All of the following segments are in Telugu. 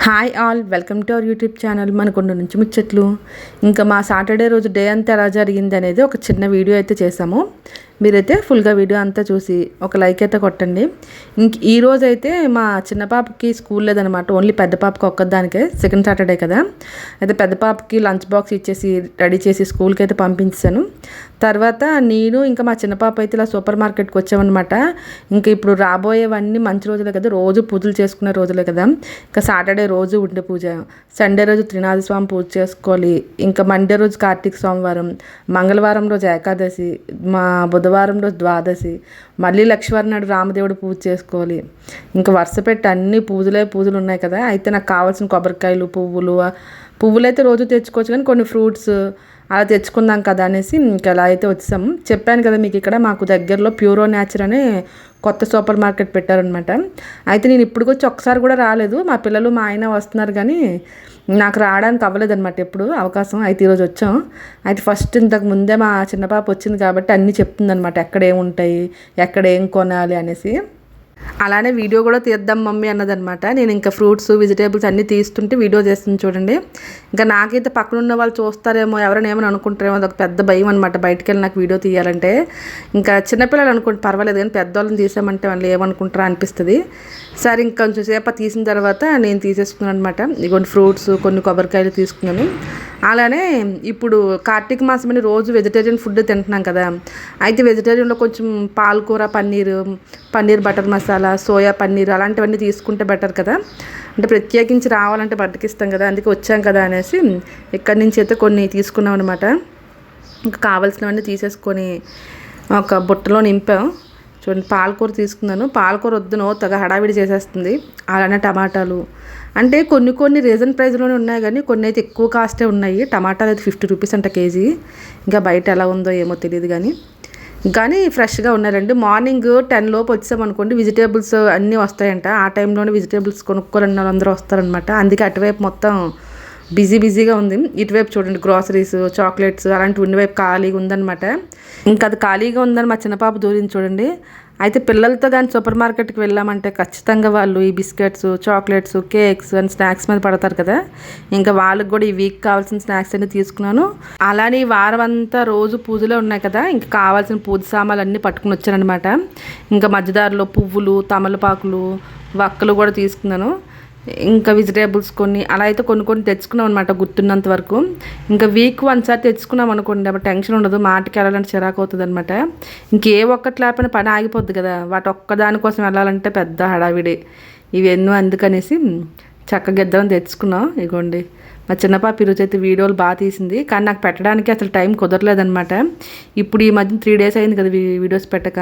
Hi all, welcome to our YouTube channel Manakonda నుంచి ముచ్చట్లు. ఇంకా మా సాటర్డే రోజు డే అంతా ఎలా జరిగింది అనేది ఒక చిన్న వీడియో అయితే చేసాము. మీరైతే ఫుల్గా వీడియో అంతా చూసి ఒక లైక్ అయితే కొట్టండి. ఈరోజు అయితే మా చిన్న పాపకి స్కూల్ లేదనమాట, ఓన్లీ పెద్ద పాపకి ఒక్కదానికే, సెకండ్ సాటర్డే కదా. అయితే పెద్ద పాపకి లంచ్ బాక్స్ ఇచ్చేసి రెడీ చేసి స్కూల్కి అయితే పంపించాను. తర్వాత నేను ఇంకా మా చిన్న పాప అయితే ఇలా సూపర్ మార్కెట్కి వచ్చామన్నమాట. ఇంకా ఇప్పుడు రాబోయేవన్నీ మంచి రోజులే కదా, రోజు పూజలు చేసుకునే రోజులే కదా. ఇంకా సాటర్డే రోజు ఉండే పూజ, సండే రోజు త్రినాథ స్వామి పూజ చేసుకోవాలి, ఇంకా మండే రోజు కార్తీక సోమవారం, మంగళవారం రోజు ఏకాదశి, మా బుధవారం రోజు ద్వాదశి, మళ్ళీ లక్ష్మీవారం నాడు రామదేవుడు పూజ చేసుకోవాలి. ఇంకా వరుస పెట్టి అన్ని పూజలు ఉన్నాయి కదా. అయితే నాకు కావాల్సిన కొబ్బరికాయలు, పువ్వులు అయితే రోజు తెచ్చుకోవచ్చు, కానీ కొన్ని ఫ్రూట్స్ అలా తెచ్చుకుందాం కదా అనేసి ఇంకా అలా అయితే వచ్చాము. చెప్పాను కదా మీకు, ఇక్కడ మాకు దగ్గరలో ప్యూరో న్యాచుర్ అనే కొత్త సూపర్ మార్కెట్ పెట్టారనమాట. అయితే నేను ఇప్పటికి వచ్చి ఒక్కసారి కూడా రాలేదు. మా పిల్లలు మా ఆయన వస్తున్నారు, కానీ నాకు రావడానికి అవ్వలేదన్నమాట ఎప్పుడు అవకాశం. అయితే ఈరోజు వచ్చాం. అయితే ఫస్ట్ ఇంతకు ముందే మా చిన్న పాప వచ్చింది కాబట్టి అన్నీ చెప్తుందనమాట, ఎక్కడ ఏముంటాయి, ఎక్కడ ఏం కొనాలి అనేసి. అలానే వీడియో కూడా తీద్దాం మమ్మీ అన్నదనమాట. నేను ఇంకా ఫ్రూట్స్, వెజిటేబుల్స్ అన్నీ తీస్తుంటే వీడియో చేస్తుంది చూడండి. ఇంకా నాకైతే పక్కన ఉన్న వాళ్ళు చూస్తారేమో, ఎవరైనా ఏమని అనుకుంటారేమో, అదొక పెద్ద భయం అనమాట బయటికి వెళ్ళి నాకు వీడియో తీయాలంటే. ఇంకా చిన్నపిల్లలు అనుకుంటే పర్వాలేదు, కానీ పెద్దవాళ్ళని తీసామంటే వాళ్ళు ఏమనుకుంటారా అనిపిస్తుంది. సరే ఇంకా కొంచెం సేపు తీసిన తర్వాత నేను తీసేసుకున్నాను అనమాట. ఇటువంటి ఫ్రూట్స్, కొన్ని కొబ్బరికాయలు తీసుకున్నాను. అలానే ఇప్పుడు కార్తీక మాసం అని రోజు వెజిటేరియన్ ఫుడ్ తింటున్నాం కదా. అయితే వెజిటేరియన్లో కొంచెం పాలకూర, పన్నీర్ బటర్ మసాలా, సోయా పన్నీర్ అలాంటివన్నీ తీసుకుంటే బెటర్ కదా. అంటే ప్రత్యేకించి రావాలంటే బద్దకిస్తాం కదా, అందుకే వచ్చాం కదా అనేసి ఇక్కడి నుంచి అయితే కొన్ని తీసుకున్నాం అనమాట. ఇంకా కావాల్సినవన్నీ తీసేసుకొని ఒక బుట్టలో నింపాం. చూడండి, పాలకూర తీసుకున్నాను. పాలకూర వద్దునో తెగ హడావిడి చేసేస్తుంది. అలానే టమాటాలు అంటే కొన్ని రీజన్ ప్రైస్లోనే ఉన్నాయి, కానీ కొన్ని అయితే ఎక్కువ కాస్టే ఉన్నాయి. టమాటాలు అయితే 50 రూపీస్ అంట కేజీ. ఇంకా బయట ఎలా ఉందో ఏమో తెలియదు, కానీ ఫ్రెష్గా ఉన్నారండి. మార్నింగ్ 10 లోపు వచ్చామనుకోండి, వెజిటేబుల్స్ అన్నీ వస్తాయంట. ఆ టైంలోనే వెజిటేబుల్స్ కొనుక్కోవాలన్న వాళ్ళందరూ వస్తారనమాట. అందుకే అటువైపు మొత్తం బిజీగా ఉంది. ఇటువైపు చూడండి, గ్రాసరీస్, చాక్లెట్స్ అలాంటివి ఉన్నవైపు ఖాళీగా ఉందన్నమాట. ఇంకా అది ఖాళీగా ఉందని మా చిన్న పాప దూరింది చూడండి. అయితే పిల్లలతో కానీ సూపర్ మార్కెట్కి వెళ్ళామంటే ఖచ్చితంగా వాళ్ళు ఈ బిస్కెట్స్, చాక్లెట్స్, కేక్స్ అని స్నాక్స్ మీద పడతారు కదా. ఇంకా వాళ్ళకి కూడా ఈ వీక్ కావాల్సిన స్నాక్స్ అన్నీ తీసుకున్నాను. అలానే ఈ వారం అంతా రోజు పూజలే ఉన్నాయి కదా, ఇంకా కావాల్సిన పూజ సామాన్లు అన్నీ పట్టుకుని వచ్చానమాట. ఇంకా మధ్యదారిలో పువ్వులు, తమలపాకులు, వక్కలు కూడా తీసుకున్నాను. ఇంకా వెజిటేబుల్స్ కొన్ని అలా అయితే కొన్ని తెచ్చుకున్నాం అనమాట గుర్తున్నంత వరకు. ఇంకా వీక్ వన్సారి తెచ్చుకున్నాం అనుకోండి, అప్పుడు టెన్షన్ ఉండదు, మాటకి వెళ్ళాలంటే చిరాకు అవుతుంది అనమాట. ఇంకే ఒక్కటి లేకపోయినా పని ఆగిపోద్ది కదా, వాటి ఒక్కదానికోసం వెళ్ళాలంటే పెద్ద హడావిడి ఇవన్నీ. అందుకనేసి చక్కగా ఇద్దరం తెచ్చుకున్నాం. ఇగోండి, మా చిన్నపాప ఈరోజు అయితే వీడియోలు బాగా తీసింది, కానీ నాకు పెట్టడానికి అసలు టైం కుదరలేదనమాట. ఇప్పుడు ఈ మధ్య 3 days అయింది కదా వీడియోస్ పెట్టక.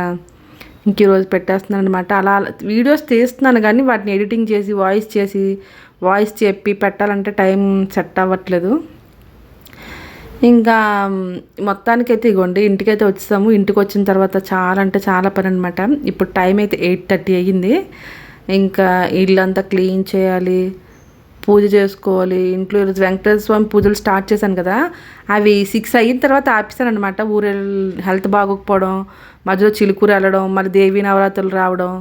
ఇంక ఈరోజు పెట్టేస్తున్నాను అనమాట. అలా వీడియోస్ తీస్తున్నాను, కానీ వాటిని ఎడిటింగ్ చేసి వాయిస్ చెప్పి పెట్టాలంటే టైం సెట్ అవ్వట్లేదు. ఇంకా మొత్తానికైతే ఇగోండి, ఇంటికైతే వచ్చేసాము. ఇంటికి వచ్చిన తర్వాత చాలా అంటే చాలా పని అనమాట. ఇప్పుడు టైం అయితే 8:30 అయ్యింది. ఇంకా ఇల్లంతా క్లీన్ చేయాలి, పూజ చేసుకోవాలి. ఇంట్లో ఈరోజు వెంకటేశ్వర స్వామి పూజలు స్టార్ట్ చేశాను కదా, అవి 6 అయిన తర్వాత ఆపేశాను అనమాట. హెల్త్ బాగోకపోవడం, మధ్యలో చిలుకూరు వెళ్ళడం, మళ్ళీ దేవీ నవరాత్రులు రావడం,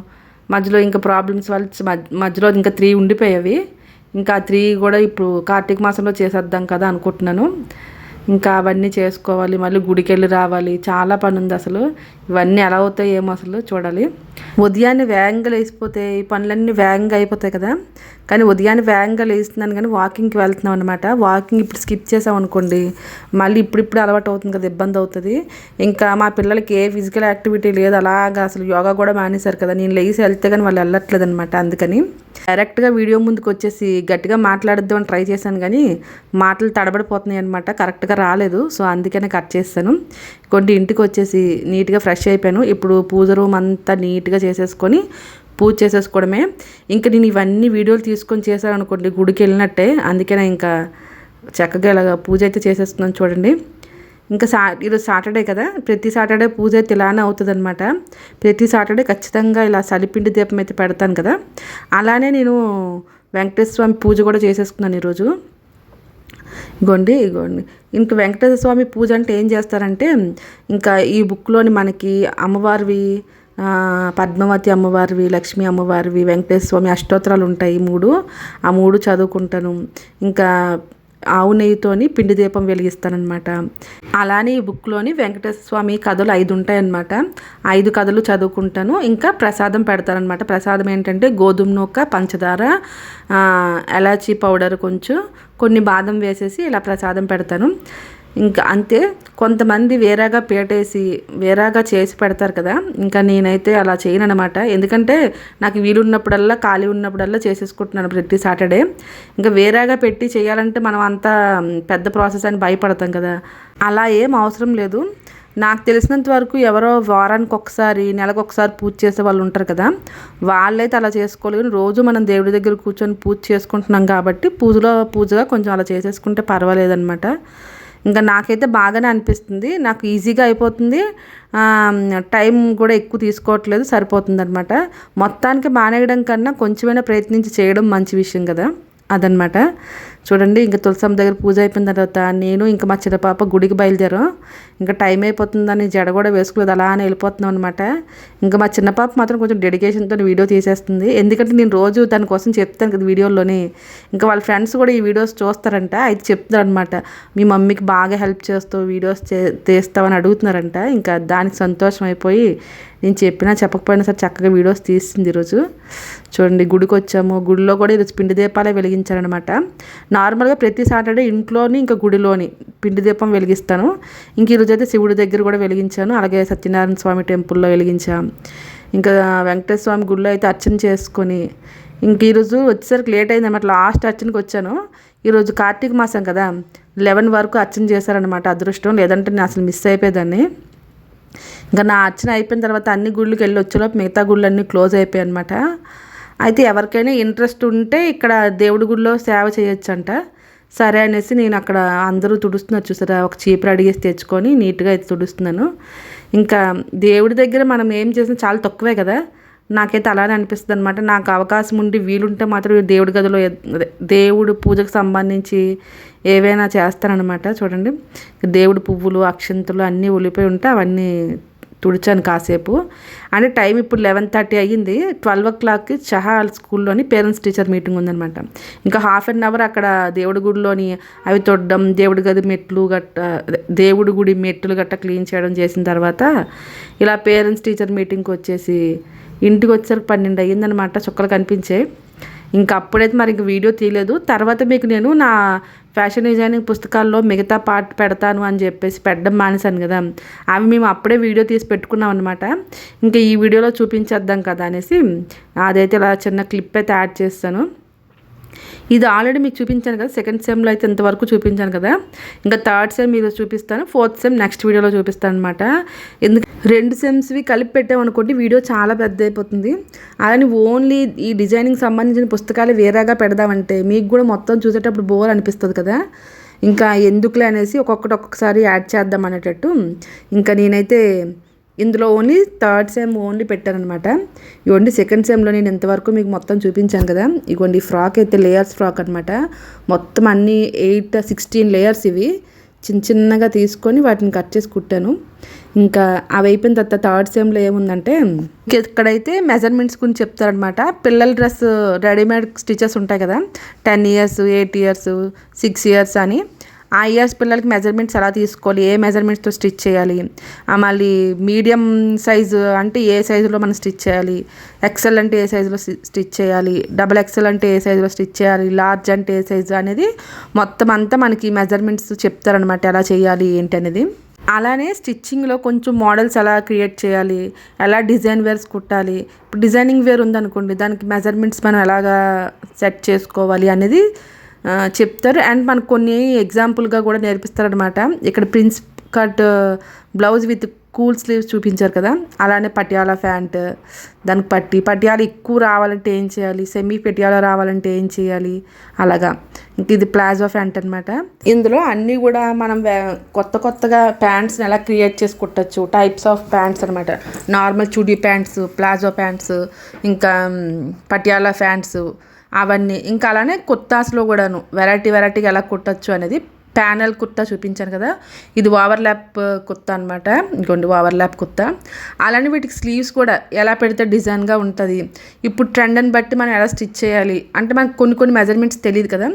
మధ్యలో ఇంకా ప్రాబ్లమ్స్ వల్ల మధ్యలో ఇంకా 3 ఉండిపోయేవి. ఇంకా 3 కూడా ఇప్పుడు కార్తీక మాసంలో చేసేద్దాం కదా అనుకుంటున్నాను. ఇంకా అవన్నీ చేసుకోవాలి, మళ్ళీ గుడికి వెళ్ళి రావాలి, చాలా పని ఉంది అసలు. ఇవన్నీ ఎలా అవుతాయి ఏమో అసలు చూడాలి. ఉదయాన్నే వేగంగా లేచిపోతే ఈ పనులన్నీ వేగంగా అయిపోతాయి కదా, కానీ ఉదయాన్నే వేగంగా లేస్తున్నాను, కానీ వాకింగ్కి వెళ్తున్నాం అనమాట. వాకింగ్ ఇప్పుడు స్కిప్ చేసాం అనుకోండి, మళ్ళీ ఇప్పుడు అలవాటు అవుతుంది కదా, ఇబ్బంది అవుతుంది. ఇంకా మా పిల్లలకి ఏ ఫిజికల్ యాక్టివిటీ లేదు, అలాగా అసలు యోగా కూడా మానేశారు కదా. నేను లేచి వెళ్తే కానీ వాళ్ళు వెళ్ళట్లేదు అనమాట. అందుకని డైరెక్ట్గా వీడియో ముందుకు వచ్చేసి గట్టిగా మాట్లాడద్దామని ట్రై చేశాను, కానీ మాటలు తడబడిపోతున్నాయి అనమాట, కరెక్ట్గా రాలేదు. సో అందుకనే కట్ చేస్తాను. ఇంటికి వచ్చేసి నీట్గా ఫ్రెష్ అయిపోయాను. ఇప్పుడు పూజ రూమ్ అంతా నీట్గా చేసేసుకొని పూజ చేసేసుకోవడమే. ఇంకా నేను ఇవన్నీ వీడియోలు తీసుకొని చేశాను అనుకోండి, గుడికి వెళ్ళినట్టే. అందుకనే ఇంకా చక్కగా ఇలాగ పూజ అయితే చేసేస్తున్నాను చూడండి. ఇంకా ఈరోజు సాటర్డే కదా, ప్రతి సాటర్డే పూజ అయితే ఇలానే అవుతుంది అనమాట. ప్రతి సాటర్డే ఖచ్చితంగా ఇలా సలిపిండి దీపం అయితే పెడతాను కదా. అలానే నేను వెంకటేశ్వర స్వామి పూజ కూడా చేసేసుకున్నాను ఈరోజు. ఇగోండి ఇంకా వెంకటేశ్వర స్వామి పూజ అంటే ఏం చేస్తారంటే, ఇంకా ఈ బుక్లోని మనకి అమ్మవారివి పద్మావతి అమ్మవారివి, లక్ష్మీ అమ్మవారివి, వెంకటేశ్వర స్వామి అష్టోత్తరాలు ఉంటాయి 3. ఆ 3 చదువుకుంటాను. ఇంకా ఆవు నెయ్యితోని పిండి దీపం వెలిగిస్తానమాట. అలానే ఈ బుక్లోని వెంకటేశ్వర స్వామి కథలు 5 ఉంటాయన్నమాట. 5 కథలు చదువుకుంటాను. ఇంకా ప్రసాదం పెడతారనమాట. ప్రసాదం ఏంటంటే గోధుమ నూక, పంచదార, ఎలాచీ పౌడర్, కొన్ని బాదం వేసేసి ఇలా ప్రసాదం పెడతాను. ఇంకా అంతే. కొంతమంది వేరేగా పేటేసి వేరేగా చేసి పెడతారు కదా, ఇంకా నేనైతే అలా చేయను అనమాట. ఎందుకంటే నాకు వీలున్నప్పుడల్లా ఖాళీ ఉన్నప్పుడల్లా చేసేసుకుంటున్నాను ప్రతి సాటర్డే. ఇంకా వేరేగా పెట్టి చేయాలంటే మనం అంత పెద్ద ప్రాసెస్ అని భయపడతాం కదా, అలా ఏం అవసరం లేదు. నాకు తెలిసినంత వరకు ఎవరో వారానికి ఒకసారి, నెలకు ఒకసారి పూజ చేసే వాళ్ళు ఉంటారు కదా, వాళ్ళైతే అలా చేసుకోలేదు. రోజు మనం దేవుడి దగ్గర కూర్చొని పూజ చేసుకుంటున్నాం కాబట్టి పూజగా కొంచెం అలా చేసేసుకుంటే పర్వాలేదన్నమాట. ఇంకా నాకైతే బాగానే అనిపిస్తుంది. నాకు ఈజీగా అయిపోతుంది. టైం కూడా ఎక్కువ తీసుకోవట్లేదు, సరిపోతుంది అనమాట. మొత్తానికి మానేయడం కన్నా కొంచెమైనా ప్రయత్నించి చేయడం మంచి విషయం కదా, అదనమాట. చూడండి, ఇంకా తులసమ్మ దగ్గర పూజ అయిపోయిన తర్వాత నేను ఇంకా మా చిన్న పాప గుడికి బయలుదేరాం. ఇంకా టైం అయిపోతుందని జడ కూడా వేసుకోలేదు, అలానే వెళ్ళిపోతున్నాం అనమాట. ఇంకా మా చిన్న పాప మాత్రం కొంచెం డెడికేషన్తో వీడియో తీసేస్తుంది. ఎందుకంటే నేను రోజు దానికోసం చెప్తాను కదా వీడియోలోని. ఇంకా వాళ్ళ ఫ్రెండ్స్ కూడా ఈ వీడియోస్ చూస్తారంట. అయితే చెప్తున్నారు అనమాట, మీ మమ్మీకి బాగా హెల్ప్ చేస్తావు, వీడియోస్ తీస్తావని అడుగుతున్నారంట. ఇంకా దానికి సంతోషం అయిపోయి నేను చెప్పినా చెప్పకపోయినా సరే చక్కగా వీడియోస్ తీసింది ఈరోజు. చూడండి, గుడికి వచ్చాము. గుడిలో కూడా ఈరోజు పిండి దీపాలే వెలిగించారనమాట. నార్మల్గా ప్రతి సాటర్డే ఇంట్లోని ఇంకా గుడిలోని పిండి దీపం వెలిగిస్తాను. ఇంక ఈరోజు అయితే శివుడి దగ్గర కూడా వెలిగించాను. అలాగే సత్యనారాయణ స్వామి టెంపుల్లో వెలిగించాం. ఇంకా వెంకటేశ్వర స్వామి గుడిలో అయితే అర్చన చేసుకొని ఇంక ఈరోజు వచ్చేసరికి లేట్ అయింది అనమాట. లాస్ట్ అర్చనకి వచ్చాను. ఈరోజు కార్తీక మాసం కదా, 11 వరకు అర్చన చేశారనమాట. అదృష్టం, లేదంటే నేను అసలు మిస్ అయిపోయేదాన్ని. ఇంకా నా అర్చన అయిపోయిన తర్వాత అన్ని గుళ్ళకి వెళ్ళి వచ్చేలోపు మిగతా గుళ్ళు అన్నీ క్లోజ్ అయిపోయాయి అనమాట. అయితే ఎవరికైనా ఇంట్రెస్ట్ ఉంటే ఇక్కడ దేవుడి గుడిలో సేవ చేయొచ్చు అంట. సరే అనేసి నేను అక్కడ అందరూ తుడుస్తున్నారు చూసారా, ఒక చీపురు అడిగేసి తెచ్చుకొని నీట్గా అయితే తుడుస్తున్నాను. ఇంకా దేవుడి దగ్గర మనం ఏం చేసినా చాలా తక్కువే కదా, నాకైతే అలానే అనిపిస్తుంది అనమాట. నాకు అవకాశం ఉండి వీలుంటే మాత్రం దేవుడి గదిలో దేవుడు పూజకు సంబంధించి ఏవైనా చేస్తానన్నమాట. చూడండి, దేవుడి పువ్వులు, అక్షంతులు అన్నీ ఉలిపోయి ఉంటే అవన్నీ తుడిచాను కాసేపు. అంటే టైం ఇప్పుడు 11:30 అయ్యింది. 12 o'clockకి చహా స్కూల్లోని పేరెంట్స్ టీచర్ మీటింగ్ ఉందనమాట. ఇంకా హాఫ్ అన్ అవర్ అక్కడ దేవుడి గుడిలోని అవి తొడడం, దేవుడి గుడి మెట్లు గట్ట క్లీన్ చేయడం చేసిన తర్వాత ఇలా పేరెంట్స్ టీచర్ మీటింగ్కి వచ్చేసి ఇంటికి వచ్చేసరికి 12 అయ్యిందనమాట. చుక్కలు కనిపించాయి. ఇంకా అప్పుడైతే మరి ఇంక వీడియో తీయలేదు. తర్వాత మీకు నేను నా ఫ్యాషన్ డిజైనింగ్ పుస్తకాల్లో మిగతా పార్ట్ పెడతాను అని చెప్పేసి పెట్టడం మానేశాను కదా, అవి మేము అప్పుడే వీడియో తీసి పెట్టుకున్నాం అనమాట. ఇంకా ఈ వీడియోలో చూపించేద్దాం కదా అనేసి అదైతే ఇలా చిన్న క్లిప్ అయితే యాడ్ చేస్తాను. ఇది ఆల్రెడీ మీకు చూపించాను కదా, సెకండ్ సెమ్లో అయితే ఇంతవరకు చూపించాను కదా. ఇంకా థర్డ్ సెమ్ ఈరోజు చూపిస్తాను, ఫోర్త్ సెమ్ నెక్స్ట్ వీడియోలో చూపిస్తాను అనమాట. ఎందుకు 2 సెమ్స్వి కలిపి పెట్టామనుకోండి వీడియో చాలా పెద్ద అయిపోతుంది. అలానే ఓన్లీ ఈ డిజైనింగ్ సంబంధించిన పుస్తకాలు వేరేగా పెడదామంటే మీకు కూడా మొత్తం చూసేటప్పుడు బోర్ అనిపిస్తుంది కదా. ఇంకా ఎందుకులే అనేసి ఒక్కొక్కసారి యాడ్ చేద్దాం అనేటట్టు ఇంకా నేనైతే ఇందులో ఓన్లీ థర్డ్ సెమ్ ఓన్లీ పెట్టానమాట. ఇవ్వండి, సెకండ్ సెమ్లో నేను ఇంతవరకు మీకు మొత్తం చూపించాను కదా. ఇవ్వండి, ఫ్రాక్ అయితే లేయర్స్ ఫ్రాక్ అనమాట. మొత్తం అన్నీ 16 లేయర్స్ ఇవి చిన్నగా తీసుకొని వాటిని కట్ చేసి కుట్టాను. ఇంకా అవి అయిపోయిన తర్వాత థర్డ్ సెమ్లో ఏముందంటే ఇక్కడైతే మెజర్మెంట్స్ గురించి చెప్తారనమాట. పిల్లల డ్రెస్ రెడీమేడ్ స్టిచెస్ ఉంటాయి కదా, 10 years, 8 years, 6 years అని. ఆ ఇయర్స్ పిల్లలకి మెజర్మెంట్స్ ఎలా తీసుకోవాలి, ఏ మెజర్మెంట్స్తో స్టిచ్ చేయాలి, మళ్ళీ మీడియం సైజు అంటే ఏ సైజులో మనం స్టిచ్ చేయాలి, ఎక్సెల్ అంటే ఏ సైజులో స్టిచ్ చేయాలి, డబుల్ ఎక్సెల్ అంటే ఏ సైజులో స్టిచ్ చేయాలి, లార్జ్ అంటే ఏ సైజు అనేది మొత్తం అంతా మనకి మెజర్మెంట్స్ చెప్తారనమాట, ఎలా చేయాలి ఏంటి అనేది. అలానే స్టిచ్చింగ్లో కొంచెం మోడల్స్ ఎలా క్రియేట్ చేయాలి, ఎలా డిజైన్ వేర్స్ కుట్టాలి. ఇప్పుడు డిజైనింగ్ వేర్ ఉందనుకోండి, దానికి మెజర్మెంట్స్ మనం ఎలాగా సెట్ చేసుకోవాలి అనేది చెప్తారు. అండ్ మనకు కొన్ని ఎగ్జాంపుల్గా కూడా నేర్పిస్తారనమాట. ఇక్కడ prince cut blouse with cool sleeves చూపించారు కదా, అలానే పటియాలా ప్యాంట్, దానికి పటియాలా ఎక్కువ రావాలంటే ఏం చేయాలి, సెమీ పటియాలా రావాలంటే ఏం చేయాలి, అలాగా. ఇంక ఇది ప్లాజో ప్యాంట్ అనమాట. ఇందులో అన్నీ కూడా మనం కొత్తగా ప్యాంట్స్ని ఎలా క్రియేట్ చేసి కుట్టచ్చు, టైప్స్ ఆఫ్ ప్యాంట్స్ అనమాట. Normal chudi pants, palazzo pants, ఇంకా పటియాలా ప్యాంట్స్ అవన్నీ. ఇంకా అలానే కుర్తాస్లో కూడాను వెరైటీగా ఎలా కుట్టచ్చు అనేది ప్యానల్ కుర్తా చూపించాను కదా, ఇది ఓవర్లాప్ కుర్తా అనమాట. ఇంకోండి ఓవర్లాప్ కుర్తా. అలానే వీటికి స్లీవ్స్ కూడా ఎలా పెడితే డిజైన్గా ఉంటుంది, ఇప్పుడు ట్రెండ్ని బట్టి మనం ఎలా స్టిచ్ చేయాలి అంటే మనకు కొన్ని మెజర్మెంట్స్ తెలియదు కదా,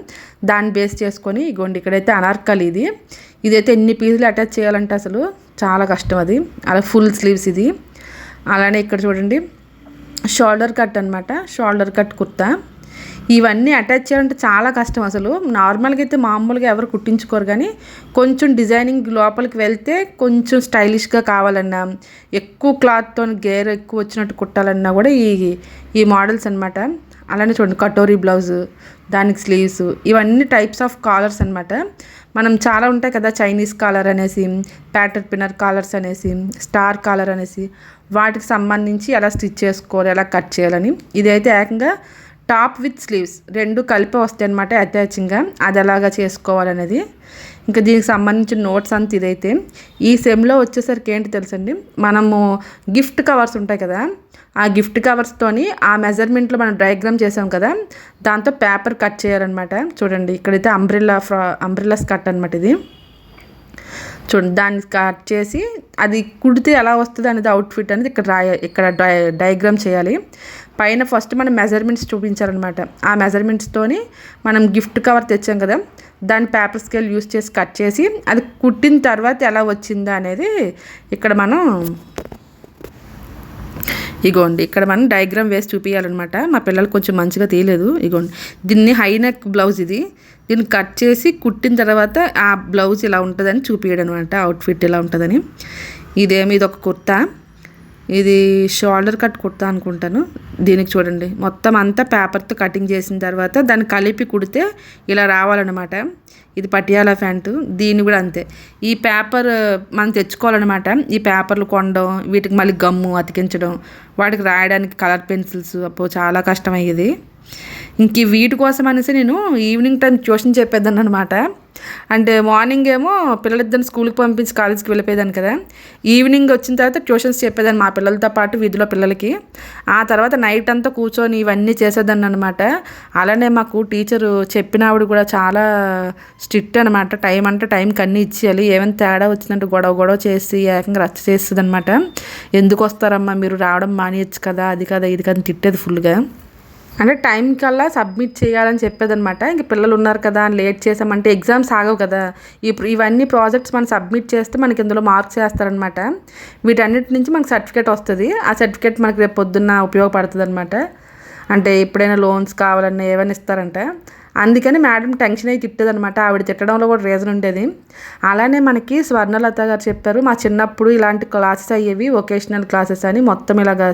దాన్ని బేస్ చేసుకొని ఇగోండి ఇక్కడైతే అనార్కలి ఇదైతే ఎన్ని పీసులు అటాచ్ చేయాలంటే అసలు చాలా కష్టం అది. అలా ఫుల్ స్లీవ్స్ ఇది. అలానే ఇక్కడ చూడండి షోల్డర్ కట్ అనమాట, షోల్డర్ కట్ కుర్తా. ఇవన్నీ అటాచ్ చేయాలంటే చాలా కష్టం అసలు. నార్మల్గా అయితే మామూలుగా ఎవరు కుట్టించుకోరు, కానీ కొంచెం డిజైనింగ్ లోపలికి వెళ్తే కొంచెం స్టైలిష్గా కావాలన్నా, ఎక్కువ క్లాత్తో గేర్ ఎక్కువ వచ్చినట్టు కుట్టాలన్నా కూడా ఈ మోడల్స్ అనమాట. అలానే చూడండి కటోరీ బ్లౌజు, దానికి స్లీవ్స్, ఇవన్నీ టైప్స్ ఆఫ్ కాలర్స్ అనమాట. మనం చాలా ఉంటాయి కదా, చైనీస్ కాలర్ అనేసి, ప్యాటర్ పిన్నర్ కాలర్స్ అనేసి, స్టార్ కాలర్ అనేసి, వాటికి సంబంధించి ఎలా స్టిచ్ చేసుకోవాలి, ఎలా కట్ చేయాలని. ఇదైతే ఏకంగా టాప్ విత్ స్లీవ్స్ రెండు కలిపి వస్తాయి అనమాట అటాచింగ్గా, అది ఎలాగా చేసుకోవాలనేది. ఇంకా దీనికి సంబంధించిన నోట్స్ అంతా ఇదైతే. ఈ సెమ్లో వచ్చేసరికి ఏంటి తెలుసండి, మనము గిఫ్ట్ కవర్స్ ఉంటాయి కదా, ఆ గిఫ్ట్ కవర్స్తోని ఆ మెజర్మెంట్లో మనం డయాగ్రామ్ చేసాం కదా, దాంతో పేపర్ కట్ చేయాలన్నమాట. చూడండి ఇక్కడైతే అంబ్రెల్లాస్ కట్ అనమాట ఇది. చూడండి దాన్ని కట్ చేసి అది కుడితే ఎలా వస్తుంది అనేది అవుట్ఫిట్ అనేది ఇక్కడ డయాగ్రామ్ చేయాలి. పైన ఫస్ట్ మనం మెజర్మెంట్స్ చూపించాలన్నమాట. ఆ మెజర్మెంట్స్తోని మనం గిఫ్ట్ కవర్ తెచ్చాం కదా, దాన్ని పేపర్ స్కేల్ యూస్ చేసి కట్ చేసి అది కుట్టిన తర్వాత ఎలా వచ్చిందా అనేది ఇక్కడ మనం ఇగోండి ఇక్కడ మనం డయాగ్రామ్ వేసి చూపించాలన్నమాట. మా పిల్లలు కొంచెం మంచిగా తీయలేదు. ఇగోండి దీన్ని హై నెక్ బ్లౌజ్ దీన్ని కట్ చేసి కుట్టిన తర్వాత ఆ బ్లౌజ్ ఇలా ఉంటుందని చూపించడం అనమాట, అవుట్ఫిట్ ఇలా ఉంటుందని. ఇది ఒక కుర్తా, ఇది షోల్డర్ కట్ కుర్తా అనుకుంటాను. దీనికి చూడండి మొత్తం అంతా పేపర్తో కటింగ్ చేసిన తర్వాత దాన్ని కలిపి కుడితే ఇలా రావాలన్నమాట. ఇది పటియాలా ప్యాంటు, దీన్ని కూడా అంతే. ఈ పేపర్ మనం తెచ్చుకోవాలన్నమాట. ఈ పేపర్లు కొనడం, వీటికి మళ్ళీ గమ్ము అతికించడం, వాటికి రాయడానికి కలర్ పెన్సిల్స్, అప్పుడు చాలా కష్టమయ్యేది. ఇంక వీటి కోసం అనేసి నేను ఈవినింగ్ టైం ట్యూషన్ చెప్పేదాన్ని అనమాట. అంటే మార్నింగ్ ఏమో పిల్లలిద్దరిని స్కూల్కి పంపించి కాలేజ్కి వెళ్ళిపోయేదాన్ని కదా, ఈవినింగ్ వచ్చిన తర్వాత ట్యూషన్స్ చెప్పేదాన్ని మా పిల్లలతో పాటు వీధిలో పిల్లలకి. ఆ తర్వాత నైట్ అంతా కూర్చొని ఇవన్నీ చేసేదాన్ని అనమాట. అలానే మాకు టీచరు చెప్పిన ఆవిడ కూడా చాలా స్ట్రిక్ట్ అనమాట. టైం అంటే టైంకి అన్నీ ఇచ్చేయాలి, ఏమైనా తేడా వచ్చిందంటే గొడవ చేసి ఏకంగా రచ్చ చేస్తుంది అనమాట. ఎందుకు వస్తారమ్మా మీరు, రావడం మానేయచ్చు కదా, అది కదా ఇది కదా తిట్టేది ఫుల్గా. అంటే టైం కల్లా సబ్మిట్ చేయాలని చెప్పేదనమాట. ఇంక పిల్లలు ఉన్నారు కదా అని లేట్ చేసామంటే ఎగ్జామ్స్ ఆగవు కదా, ఇవన్నీ ప్రాజెక్ట్స్ మనం సబ్మిట్ చేస్తే మనకి ఇందులో మార్క్స్ వేస్తారనమాట. వీటన్నిటి నుంచి మనకు సర్టిఫికేట్ వస్తుంది. ఆ సర్టిఫికేట్ మనకి రేపు పొద్దున్న ఉపయోగపడుతుంది అనమాట. అంటే ఎప్పుడైనా లోన్స్ కావాలన్నా ఏమైనా ఇస్తారంట. అందుకని మేడం టెన్షన్ అయ్యి తిట్టేదనమాట. ఆవిడ తిట్టడంలో కూడా రీజన్ ఉండేది. అలానే మనకి స్వర్ణలత గారు చెప్పారు, మా చిన్నప్పుడు ఇలాంటి క్లాసెస్ అయ్యేవి, వొకేషనల్ క్లాసెస్ అని, మొత్తం ఇలాగా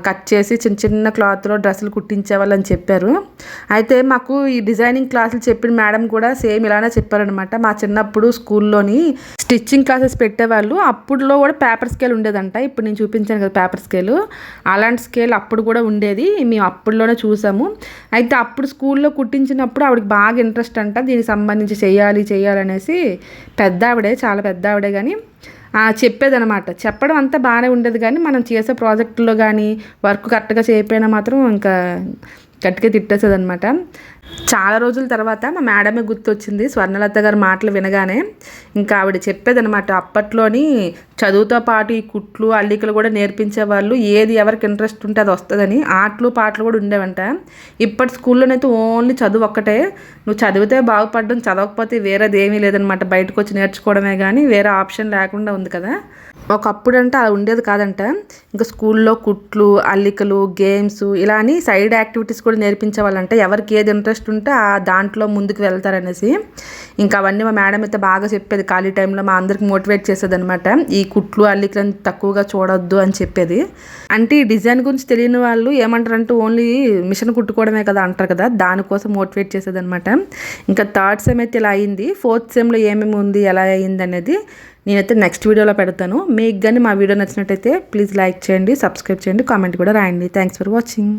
కట్ చేసి చిన్న క్లాత్లో డ్రెస్సులు కుట్టించేవాళ్ళని చెప్పారు. అయితే మాకు ఈ డిజైనింగ్ క్లాసులు చెప్పిన మేడం కూడా సేమ్ ఇలానే చెప్పారనమాట. మా చిన్నప్పుడు స్కూల్లోని స్టిచ్చింగ్ క్లాసెస్ పెట్టేవాళ్ళు, అప్పుడులో కూడా పేపర్ స్కేల్ ఉండేదంట. ఇప్పుడు నేను చూపించాను కదా పేపర్ స్కేలు, అలాంటి స్కేల్ అప్పుడు కూడా ఉండేది, మేము అప్పుడులోనే చూసాము. అయితే అప్పుడు స్కూల్లో కుట్టించినప్పుడు ఆవిడకి బాగా ఇంట్రెస్ట్ అంట, దీనికి సంబంధించి చేయాలనేసి. చాలా పెద్ద ఆవిడే కానీ చెప్పేదనమాట. చెప్పడం అంతా బాగానే ఉండేది, కానీ మనం చేసే ప్రాజెక్టులో కానీ వర్క్ కరెక్ట్గా చేయకపోయినా మాత్రం ఇంకా గట్టిగా తిట్టేసేదనమాట. చాలా రోజుల తర్వాత మా మేడమే గుర్తొచ్చింది స్వర్ణలత గారి మాటలు వినగానే. ఇంకా ఆవిడ చెప్పేదనమాట, అప్పట్లోని చదువుతో పాటు ఈ కుట్లు అల్లికలు కూడా నేర్పించేవాళ్ళు, ఏది ఎవరికి ఇంట్రెస్ట్ ఉంటే అది వస్తుందని. ఆటలు పాటలు కూడా ఉండేవంట. ఇప్పటి స్కూల్లోనైతే ఓన్లీ చదువు ఒక్కటే, నువ్వు చదివితే బాగుపడడం, చదవకపోతే వేరేది ఏమీ లేదనమాట, బయటకు వచ్చి నేర్చుకోవడమే కానీ వేరే ఆప్షన్ లేకుండా ఉంది కదా. ఒకప్పుడు అంటే అలా ఉండేది కాదంట. ఇంకా స్కూల్లో కుట్లు అల్లికలు గేమ్స్ ఇలా అని సైడ్ యాక్టివిటీస్ కూడా నేర్పించేవాళ్ళంట, ఎవరికి ఏది ఇంట్రెస్ట్ ఉంటే ఆ దాంట్లో ముందుకు వెళ్తారనేసి. ఇంకా అవన్నీ మా మేడం అయితే బాగా చెప్పేది, ఖాళీ టైంలో మా అందరికి మోటివేట్ చేసేది అనమాట. ఈ కుట్లు అల్లికలను తక్కువగా చూడొద్దు అని చెప్పేది. అంటే ఈ డిజైన్ గురించి తెలియని వాళ్ళు ఏమంటారంటే ఓన్లీ మిషన్ కుట్టుకోవడమే కదా అంటారు కదా, దానికోసం మోటివేట్ చేసేది అనమాట. ఇంకా థర్డ్ సెమ్ అయితే ఇలా అయింది. ఫోర్త్ సెమ్లో ఏమేమి ఉంది, ఎలా అయింది అనేది నేనైతే నెక్స్ట్ వీడియోలో పెడతాను. మీకు కానీ మా వీడియో నచ్చినట్టయితే ప్లీజ్ లైక్ చేయండి, సబ్స్క్రైబ్ చేయండి, కామెంట్ కూడా రాయండి. Thanks for watching.